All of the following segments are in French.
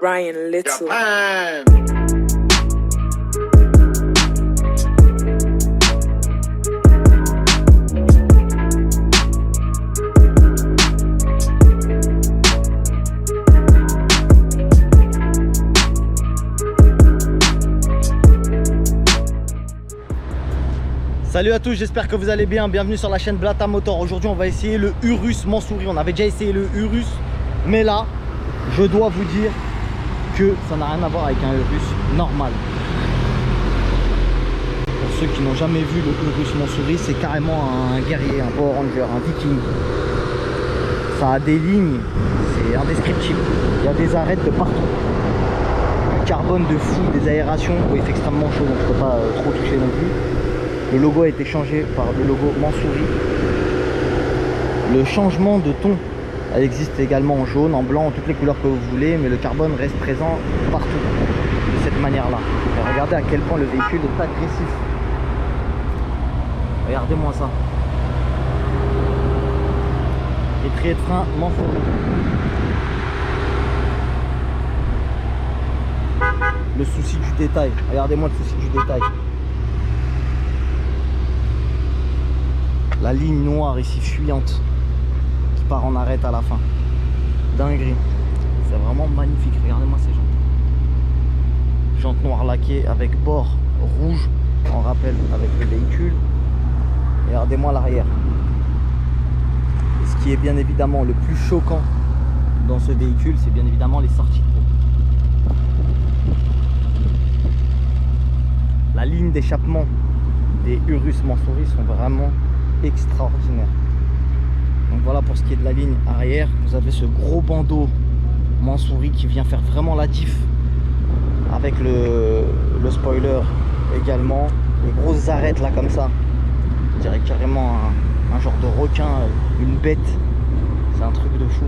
Ryan Little. Salut à tous, j'espère que vous allez bien. Bienvenue sur la chaîne Blata Motor. Aujourd'hui, on va essayer le Urus Mansouri. On avait déjà essayé le Urus, mais là, je dois vous dire que ça n'a rien à voir avec un Urus normal. Pour ceux qui n'ont jamais vu le Urus Mansouri, c'est carrément un guerrier, un Power Ranger, un viking. Ça a des lignes, c'est indescriptible. Il y a des arêtes de partout. Du carbone de fou, des aérations. Bon, il fait extrêmement chaud, donc je ne peux pas trop toucher non plus. Le logo a été changé par le logo Mansouri. Le changement de ton, elle existe également en jaune, en blanc, en toutes les couleurs que vous voulez, mais le carbone reste présent partout de cette manière-là. Regardez à quel point le véhicule est agressif. Regardez-moi ça. Étrier de frein Mansouri. Le souci du détail. Regardez-moi le souci du détail. La ligne noire ici fuyante qui part en arête à la fin. Dinguerie. C'est vraiment magnifique. Regardez-moi ces jantes. Jantes noires laquées avec bord rouge en rappel avec le véhicule. Regardez-moi l'arrière. Et ce qui est bien évidemment le plus choquant dans ce véhicule, c'est bien évidemment les sorties de peau. La ligne d'échappement des Urus Mansouri sont vraiment extraordinaire. Donc voilà pour ce qui est de la ligne arrière. Vous avez ce gros bandeau Mansouri qui vient faire vraiment la diff avec le spoiler également. Les grosses arêtes là comme ça, je dirais carrément un genre de requin, une bête. C'est un truc de fou.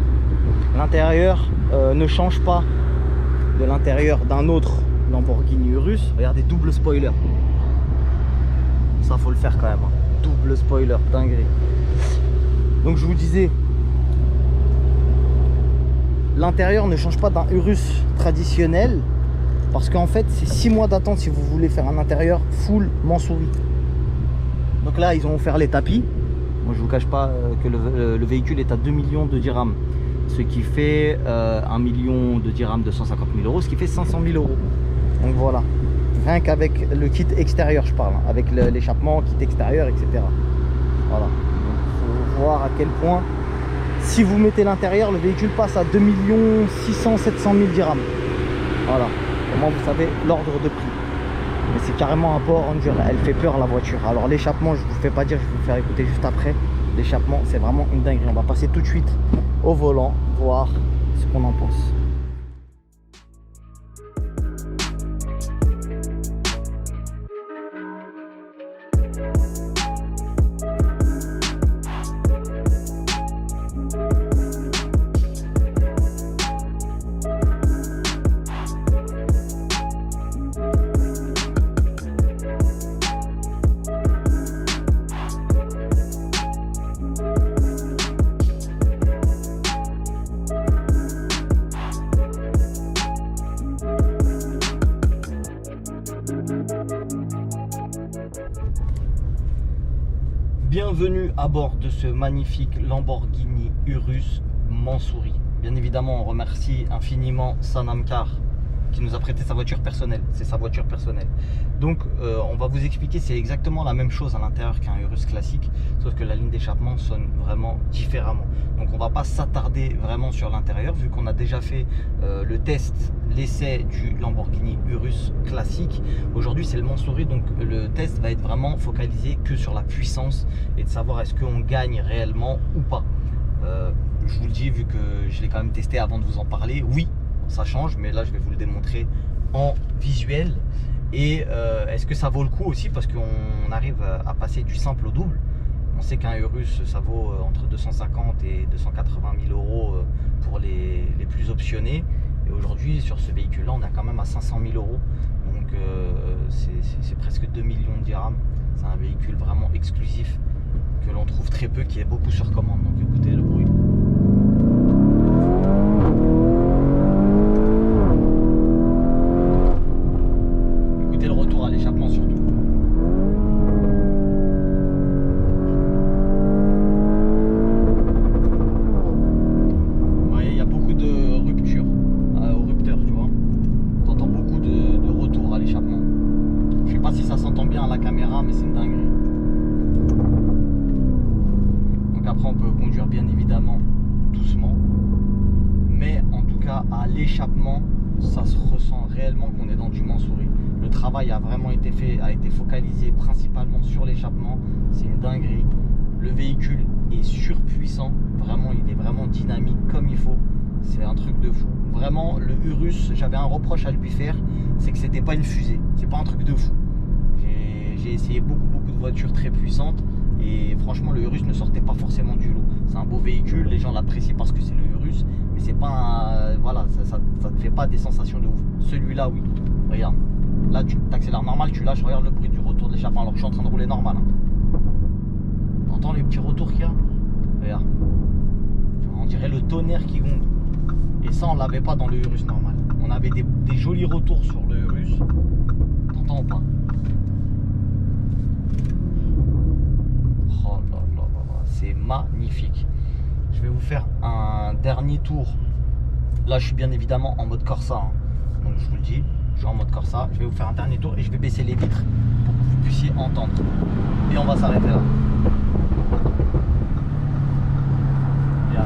L'intérieur ne change pas de l'intérieur d'un autre Lamborghini Urus. Regardez, double spoiler. Ça faut le faire quand même. Double spoiler, dinguerie. Donc je vous disais, l'intérieur ne change pas d'un Urus traditionnel, parce qu'en fait c'est 6 mois d'attente si vous voulez faire un intérieur full Mansouri. Donc là ils ont offert les tapis. Moi je vous cache pas que le véhicule est à 2 millions de dirhams, ce qui fait 1 million de dirhams de 150 000 euros, ce qui fait 500 000 euros. Donc voilà, rien qu'avec le kit extérieur je parle, avec l'échappement, kit extérieur, etc. Voilà, il faut voir à quel point, si vous mettez l'intérieur, le véhicule passe à 2 600 700 000 dirhams. Voilà, au moins vous savez l'ordre de prix. Mais c'est carrément un Power Ranger, elle fait peur la voiture. Alors l'échappement, je vous fais pas dire, je vais vous faire écouter juste après. L'échappement, c'est vraiment une dinguerie. On va passer tout de suite au volant, voir ce qu'on en pense. Bienvenue à bord de ce magnifique Lamborghini Urus Mansouri. Bien évidemment, on remercie infiniment Sanam Car qui nous a prêté sa voiture personnelle. C'est sa voiture personnelle. Donc, on va vous expliquer, c'est exactement la même chose à l'intérieur qu'un Urus classique, sauf que la ligne d'échappement sonne vraiment différemment. Donc, on va pas s'attarder vraiment sur l'intérieur, vu qu'on a déjà fait le test, l'essai du Lamborghini Urus classique. Aujourd'hui, c'est le Mansouri, donc le test va être vraiment focalisé que sur la puissance et de savoir est-ce qu'on gagne réellement ou pas. Je vous le dis, vu que je l'ai quand même testé avant de vous en parler, oui, ça change, mais là je vais vous le démontrer en visuel. Et est-ce que ça vaut le coup aussi, parce qu'on arrive à passer du simple au double. On sait qu'un Urus, ça vaut entre 250 et 280 000 euros pour les plus optionnés. Et aujourd'hui, sur ce véhicule-là, on est quand même à 500 000 euros. Donc c'est presque 2 millions de dirhams. C'est un véhicule vraiment exclusif que l'on trouve très peu, qui est beaucoup sur commande. Donc écoutez le bruit. Écoutez le retour à l'échappement surtout. Vous voyez, il y a beaucoup de ruptures au rupteur, tu vois. T'entends beaucoup de retours à l'échappement. Je sais pas si ça s'entend bien à la caméra, mais c'est une dinguerie. Donc après on peut conduire bien évidemment doucement, mais en tout cas à l'échappement ça se ressent réellement qu'on est dans du Mansouri. Le travail a vraiment été fait, a été focalisé principalement sur l'échappement. C'est une dinguerie. Le véhicule est surpuissant, vraiment il est vraiment dynamique comme il faut. C'est un truc de fou. Vraiment, le Urus, j'avais un reproche à lui faire, c'est que c'était pas une fusée. C'est pas un truc de fou. J'ai essayé beaucoup de voitures très puissantes et franchement le Urus ne sortait pas forcément du lot. C'est un beau véhicule, les gens l'apprécient parce que c'est le Urus, mais c'est pas voilà, ça te fait pas des sensations de ouf. Celui-là, oui. Regarde, là tu t'accélères normal, tu lâches, regarde le bruit du retour de l'échappement alors que je suis en train de rouler normal. Hein. T'entends les petits retours qu'il y a? Regarde. On dirait le tonnerre qui gronde. Et ça on l'avait pas dans le Urus normal. On avait des jolis retours sur le Urus. T'entends ou pas? Oh là là là là, c'est magnifique. Je vais vous faire un dernier tour. Là je suis bien évidemment en mode Corsa, hein. Donc je vous le dis, je suis en mode Corsa. Je vais vous faire un dernier tour et je vais baisser les vitres pour que vous puissiez entendre. Et on va s'arrêter là. Bien.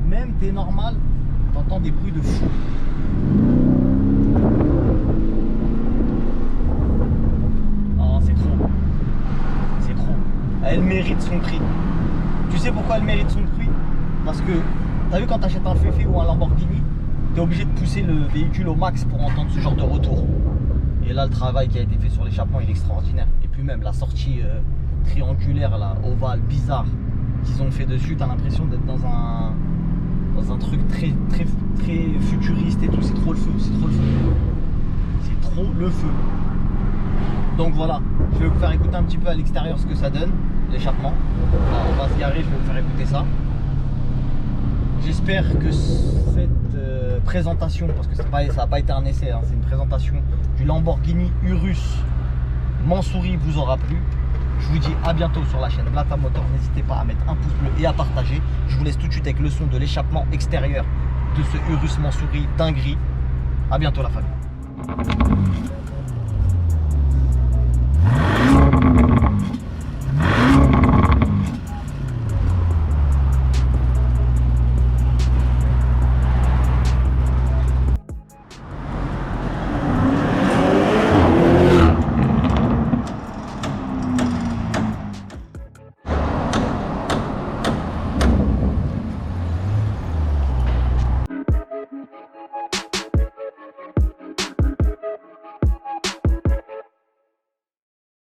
Même t'es normal, t'entends des bruits de fou. Oh, c'est trop. C'est trop. Elle mérite son prix. Tu sais pourquoi elle mérite son prix? Parce que, t'as vu quand t'achètes un Fefe ou un Lamborghini, t'es obligé de pousser le véhicule au max pour entendre ce genre de retour. Et là, le travail qui a été fait sur l'échappement, il est extraordinaire. Et puis même la sortie triangulaire, là, ovale, bizarre, qu'ils ont fait dessus, t'as l'impression d'être dans un truc très futuriste et tout. C'est trop le feu, c'est trop le feu. C'est trop le feu. Donc voilà, je vais vous faire écouter un petit peu à l'extérieur ce que ça donne, l'échappement. On va se garer, je vais vous faire écouter ça. J'espère que cette présentation, parce que ça n'a pas été un essai, hein, c'est une présentation du Lamborghini Urus Mansouri vous aura plu. Je vous dis à bientôt sur la chaîne Blata Motor. N'hésitez pas à mettre un pouce bleu et à partager. Je vous laisse tout de suite avec le son de l'échappement extérieur de ce Urus Mansouri dinguerie. À bientôt la famille.